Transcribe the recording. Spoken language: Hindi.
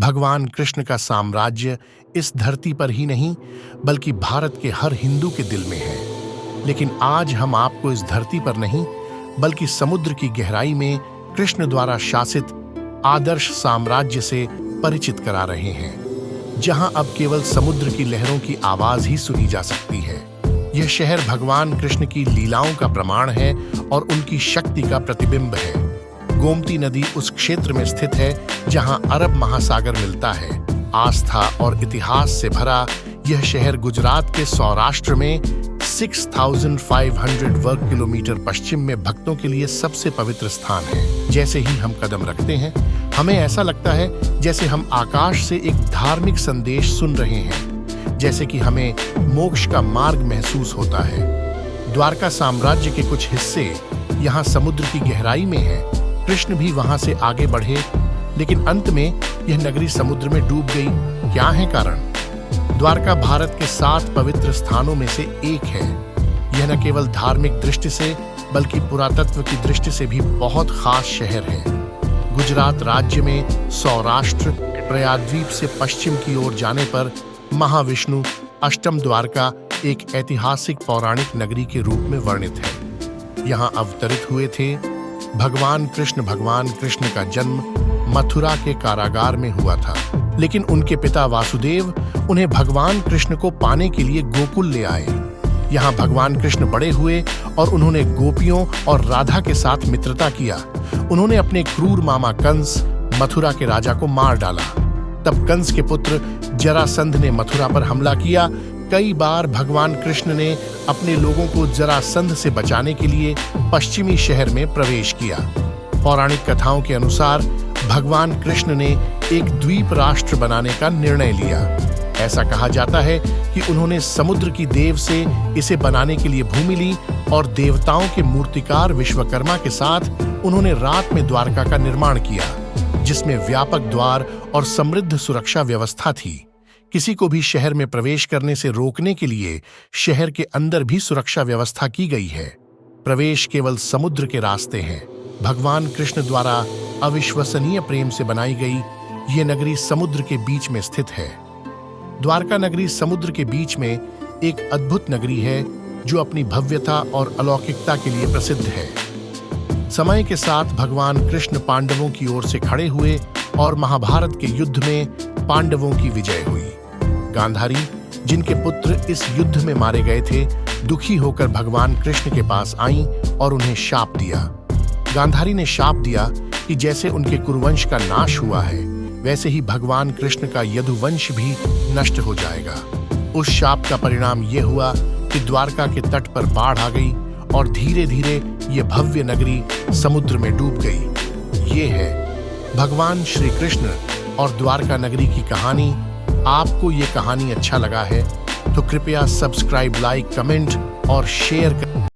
भगवान कृष्ण का साम्राज्य इस धरती पर ही नहीं बल्कि भारत के हर हिंदू के दिल में है। लेकिन आज हम आपको इस धरती पर नहीं बल्कि समुद्र की गहराई में कृष्ण द्वारा शासित आदर्श साम्राज्य से परिचित करा रहे हैं, जहां अब केवल समुद्र की लहरों की आवाज ही सुनी जा सकती है। यह शहर भगवान कृष्ण की लीलाओं का प्रमाण है और उनकी शक्ति का प्रतिबिंब है। गोमती नदी उस क्षेत्र में स्थित है जहां अरब महासागर मिलता है। आस्था और इतिहास से भरा यह शहर गुजरात के सौराष्ट्र में 6,500 वर्ग किलोमीटर पश्चिम में भक्तों के लिए सबसे पवित्र स्थान है। जैसे ही हम कदम रखते हैं, हमें ऐसा लगता है जैसे हम आकाश से एक धार्मिक संदेश सुन रहे हैं, जैसे कि हमें मोक्ष का मार्ग महसूस होता है। द्वारका साम्राज्य के कुछ हिस्से यहाँ समुद्र की गहराई में हैं। कृष्ण भी वहां से आगे बढ़े, लेकिन अंत में यह नगरी समुद्र में डूब गई। क्या है कारण? द्वारका भारत के 7 पवित्र स्थानों में से एक है। यह न केवल धार्मिक दृष्टि से बल्कि पुरातत्व की दृष्टि से भी बहुत खास शहर है। गुजरात राज्य में सौराष्ट्र प्रयागद्वीप से पश्चिम की ओर जाने पर महाविष्णु अष्टम द्वारका एक ऐतिहासिक पौराणिक नगरी के रूप में वर्णित है। यहाँ अवतरित हुए थे भगवान कृष्ण का जन्म मथुरा के कारागार में हुआ था, लेकिन उनके पिता वासुदेव उन्हें भगवान कृष्ण को पाने के लिए गोकुल ले आए। यहाँ भगवान कृष्ण बड़े हुए और उन्होंने गोपियों और राधा के साथ मित्रता किया। उन्होंने अपने क्रूर मामा कंस मथुरा के राजा को मार डाला। तब कंस के पुत्र जरासंध ने मथुरा पर हमला किया। कई बार भगवान कृष्ण ने अपने लोगों को जरासंध से बचाने के लिए पश्चिमी शहर में प्रवेश किया। पौराणिक कथाओं के अनुसार भगवान कृष्ण ने एक द्वीप राष्ट्र बनाने का निर्णय लिया। ऐसा कहा जाता है कि उन्होंने समुद्र की देव से इसे बनाने के लिए भूमि ली और देवताओं के मूर्तिकार विश्वकर्मा के साथ उन्होंने रात में द्वारका का निर्माण किया, जिसमें व्यापक द्वार और समृद्ध सुरक्षा व्यवस्था थी। किसी को भी शहर में प्रवेश करने से रोकने के लिए शहर के अंदर भी सुरक्षा व्यवस्था की गई है। प्रवेश केवल समुद्र के रास्ते हैं। भगवान कृष्ण द्वारा अविश्वसनीय प्रेम से बनाई गई ये नगरी समुद्र के बीच में स्थित है। द्वारका नगरी समुद्र के बीच में एक अद्भुत नगरी है जो अपनी भव्यता और अलौकिकता के लिए प्रसिद्ध है। समय के साथ भगवान कृष्ण पांडवों की ओर से खड़े हुए और महाभारत के युद्ध में पांडवों की विजय हुई। गांधारी, जिनके पुत्र इस युद्ध में मारे गए थे, दुखी होकर भगवान कृष्ण के पास आईं और उन्हें शाप दिया। गांधारी ने शाप दिया कि जैसे उनके कुरुवंश का नाश हुआ है, वैसे ही भगवान कृष्ण का यदुवंश भी नष्ट हो जाएगा। उस शाप का परिणाम यह हुआ कि द्वारका के तट पर बाढ़ आ गई और धीरे धीरे ये भव्य नगरी समुद्र में डूब गई। ये है भगवान श्री कृष्ण और द्वारका नगरी की कहानी। आपको ये कहानी अच्छा लगा है तो कृपया सब्सक्राइब, लाइक, कमेंट और शेयर करें।